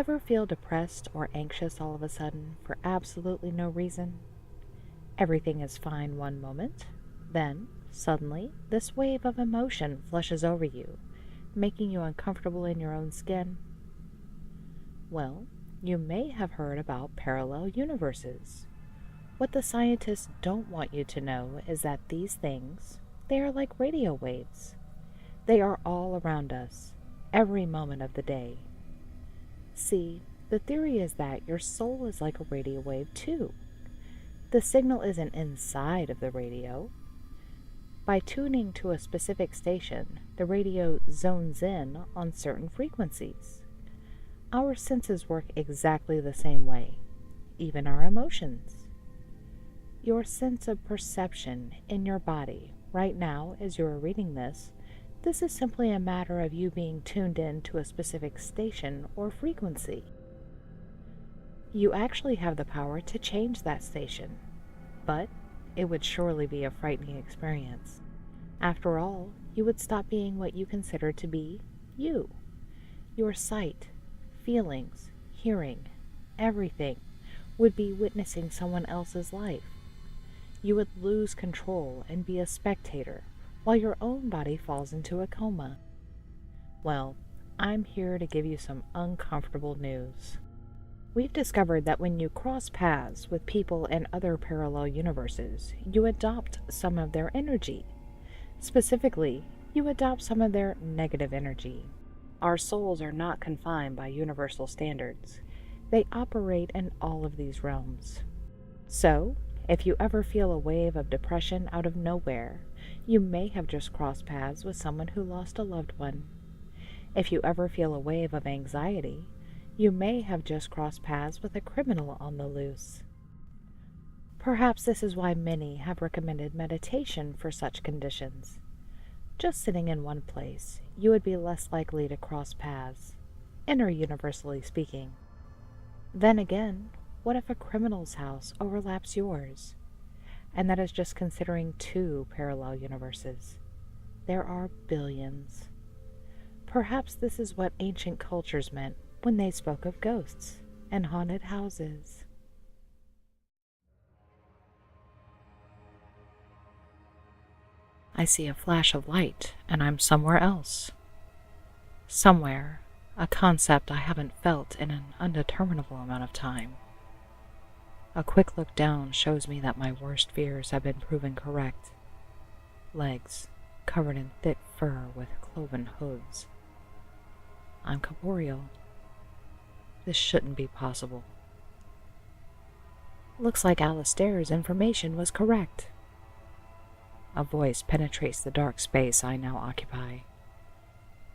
Ever feel depressed or anxious all of a sudden for absolutely no reason? Everything is fine one moment, then, suddenly, this wave of emotion flushes over you, making you uncomfortable in your own skin. Well, you may have heard about parallel universes. What the scientists don't want you to know is that these things, they are like radio waves. They are all around us, every moment of the day. See, the theory is that your soul is like a radio wave too. The signal isn't inside of the radio. By tuning to a specific station, the radio zones in on certain frequencies. Our senses work exactly the same way, even our emotions. Your sense of perception in your body right now as you are reading this is simply a matter of you being tuned in to a specific station or frequency. You actually have the power to change that station, but it would surely be a frightening experience. After all, you would stop being what you consider to be you. Your sight, feelings, hearing, everything would be witnessing someone else's life. You would lose control and be a spectator while your own body falls into a coma. Well, I'm here to give you some uncomfortable news. We've discovered that when you cross paths with people in other parallel universes, you adopt some of their energy. Specifically, you adopt some of their negative energy. Our souls are not confined by universal standards. They operate in all of these realms. So, if you ever feel a wave of depression out of nowhere, you may have just crossed paths with someone who lost a loved one. If you ever feel a wave of anxiety, you may have just crossed paths with a criminal on the loose. Perhaps this is why many have recommended meditation for such conditions. Just sitting in one place, you would be less likely to cross paths, interuniversally speaking. Then again, what if a criminal's house overlaps yours? And that is just considering 2 parallel universes. There are billions. Perhaps this is what ancient cultures meant when they spoke of ghosts and haunted houses. I see a flash of light, and I'm somewhere else. Somewhere, a concept I haven't felt in an undeterminable amount of time. A quick look down shows me that my worst fears have been proven correct. Legs, covered in thick fur with cloven hooves. I'm corporeal. This shouldn't be possible. Looks like Alistair's information was correct. A voice penetrates the dark space I now occupy.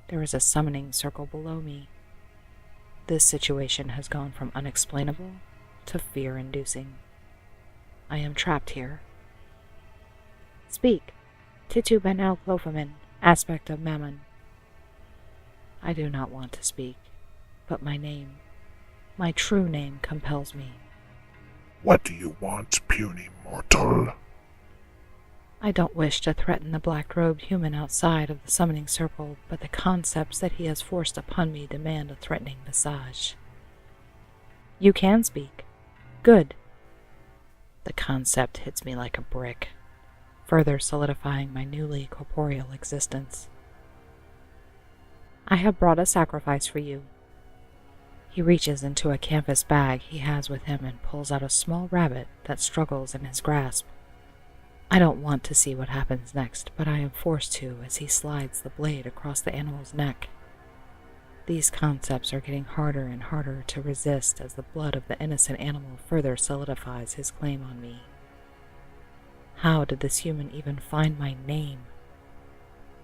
There is a summoning circle below me. This situation has gone from unexplainable to fear-inducing. I am trapped here. Speak. Titu ben el Clofamin, aspect of Mammon. I do not want to speak, but my name, my true name, compels me. What do you want, puny mortal? I don't wish to threaten the black-robed human outside of the summoning circle, but the concepts that he has forced upon me demand a threatening visage. You can speak. Good. The concept hits me like a brick, further solidifying my newly corporeal existence. I have brought a sacrifice for you. He reaches into a canvas bag he has with him and pulls out a small rabbit that struggles in his grasp. I don't want to see what happens next, but I am forced to as he slides the blade across the animal's neck. These concepts are getting harder and harder to resist as the blood of the innocent animal further solidifies his claim on me. How did this human even find my name?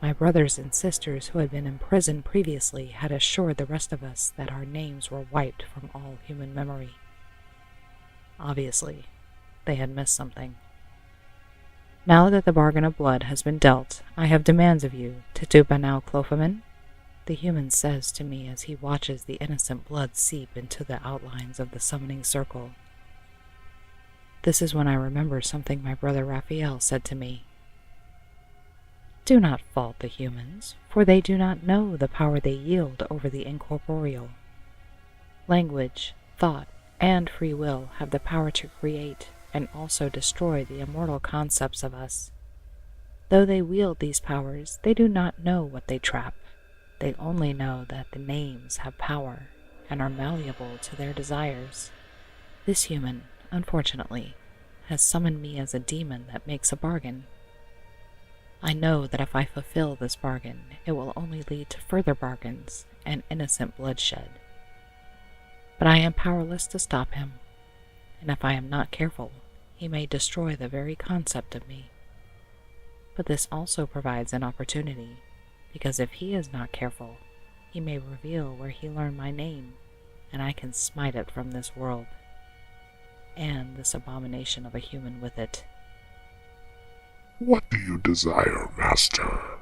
My brothers and sisters who had been imprisoned previously had assured the rest of us that our names were wiped from all human memory. Obviously, they had missed something. Now that the bargain of blood has been dealt, I have demands of you, Titu Banau Clofamin, the human says to me as he watches the innocent blood seep into the outlines of the summoning circle. This is when I remember something my brother Raphael said to me. Do not fault the humans, for they do not know the power they yield over the incorporeal. Language, thought, and free will have the power to create and also destroy the immortal concepts of us. Though they wield these powers, they do not know what they trap. They only know that the names have power and are malleable to their desires. This human, unfortunately, has summoned me as a demon that makes a bargain. I know that if I fulfill this bargain, it will only lead to further bargains and innocent bloodshed. But I am powerless to stop him, and if I am not careful, he may destroy the very concept of me. But this also provides an opportunity, because if he is not careful, he may reveal where he learned my name, and I can smite it from this world, and this abomination of a human with it. What do you desire, Master?